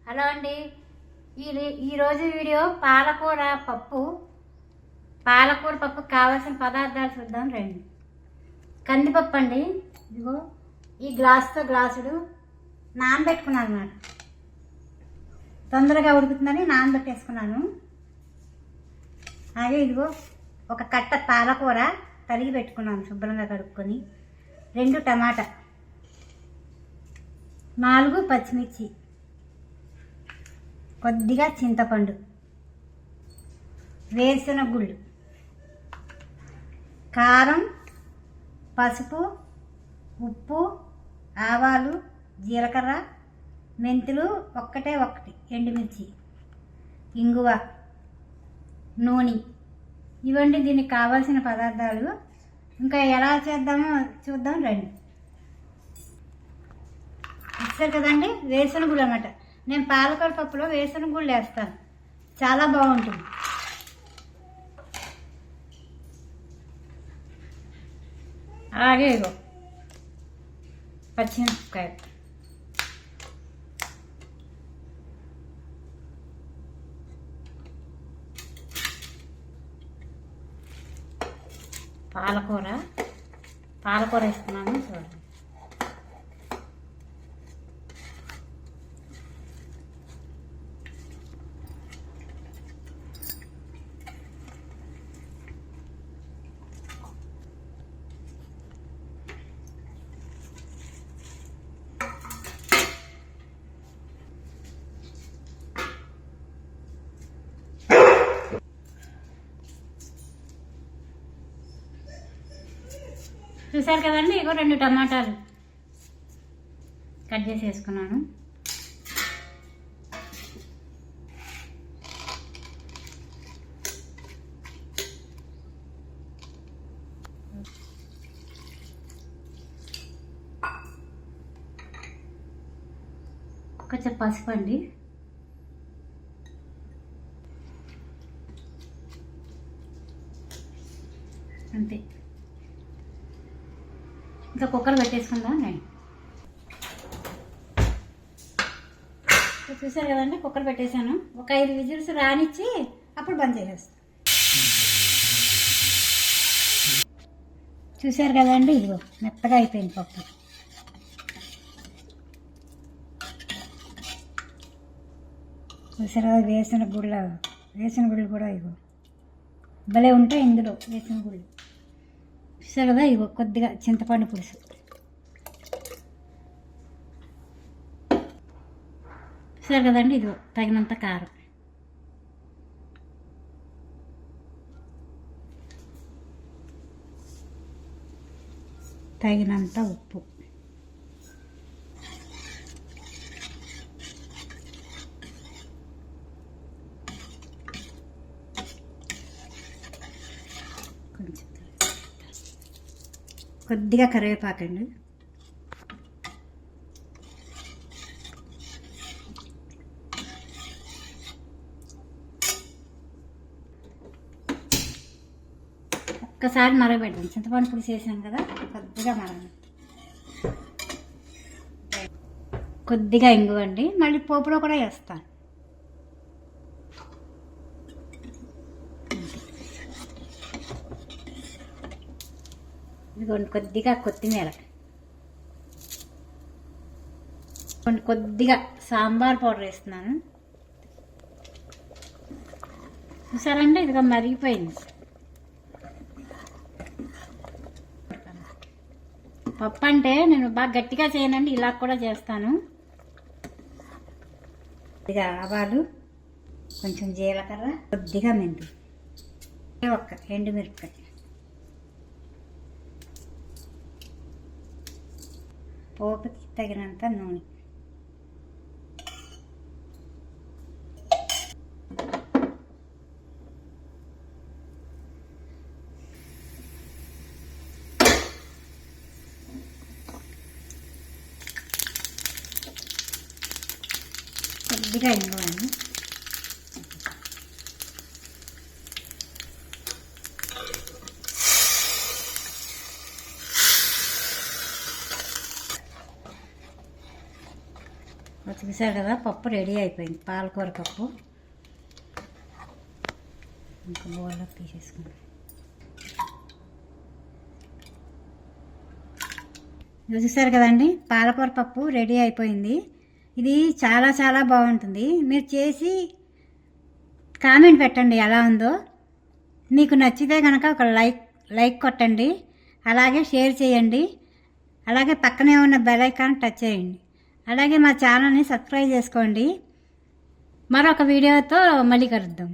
Hello అండి. ఈరోజు video పాలకూర పప్పు కావాల్సిన పదార్థాలు చూద్దాం రండి. కందిపప్పు అండి, ఇదిగో ఈ గ్లాసుడు నానబెట్టుకున్నాను అన్నమాట. తొందరగా ఉడుకుతుందని నానబెట్టేసుకున్నాను. అలాగే ఇదిగో ఒక కట్ట పాలకూర తరిగి పెట్టుకున్నాను శుభ్రంగా కడుక్కొని. 2 టమాటా, 4 పచ్చిమిర్చి, కొద్దిగా చింతపండు, వేరుశనగ గుళ్ళు, కారం, పసుపు, ఉప్పు, ఆవాలు, జీలకర్ర, మెంతులు ఒకటి, ఎండుమిర్చి, ఇంగువ, నూనె. ఇవండి దీనికి కావాల్సిన పదార్థాలు. ఇంకా ఎలా చేద్దామో చూద్దాం రండి. ఇస్తారు కదండి వేరుశనగ గుళ్ళు అన్నమాట. నేను పాలకూర పప్పులో వేరుశనగ గుళ్ళు వేస్తాను, చాలా బాగుంటుంది. అలాగే ఇగో పచ్చిమిరపకాయ, పాలకూర వేస్తున్నాను చూడండి. చూసారు కదండి, ఇగో 2 టమాటాలు కట్ చేసి వేసుకున్నాను. కొంచెం పసుపు అండి, అంతే. ఇంకా కుక్కర్ పెట్టేసుకుందాం నేను. చూసారు కదండి, కుక్కర్ పెట్టేశాను. ఒక 5 విజిల్స్ రానిచ్చి అప్పుడు బంద్ చేసేస్తాను. చూసారు కదండి, ఇదిగో మెత్తగా అయిపోయింది పప్పు. చూసారు కదా వేసిన గుళ్ళు కూడా ఇగో భలే ఉంటాయి ఇందులో వేసిన గుళ్ళు. చూసారు కదా, ఇగో కొద్దిగా చింతపండు పులుసు. చూసారు కదండి, ఇదిగో తగినంత కారం, తగినంత ఉప్పు, కొంచెం కొద్దిగా కరివేపాకండి, ఒక్కసారి మరగబెడతాం. చింతపండు పులుసు వేసాం కదా, కొద్దిగా కొద్దిగా ఇంగువండి, మళ్ళీ పోపులో కూడా వేస్తాను. ఇదిగోండి కొద్దిగా కొత్తిమీర, కొద్దిగా సాంబార్ పౌడర్ వేస్తున్నాను. చూసారండి, ఇదిగో మరిగిపోయింది. పప్పు అంటే నేను బాగా గట్టిగా చేయనండి, ఇలా కూడా చేస్తాను. కొద్దిగా ఆవాలు, కొంచెం జీలకర్ర, కొద్దిగా మెంతులు, ఒక్క ఎండుమిరపకాయ, పోపుకి తగినంత నూనె, కొద్దిగా ఇంగువండి, చూసారు కదా, పప్పు రెడీ అయిపోయింది. పాలకూర పప్పు ఇంకా బౌల్లో తీసేసుకుందాం. చూసారు కదండి, పాలకూర పప్పు రెడీ అయిపోయింది. ఇది చాలా చాలా బాగుంటుంది. మీరు చేసి కామెంట్ పెట్టండి ఎలా ఉందో. మీకు నచ్చితే కనుక ఒక లైక్ కొట్టండి, అలాగే షేర్ చేయండి, అలాగే పక్కనే ఉన్న బెల్ ఐకాన్ టచ్ చేయండి. అలాగే మా ఛానల్ని సబ్స్క్రైబ్ చేసుకోండి. మరొక వీడియోతో మళ్ళీ కలుద్దాం.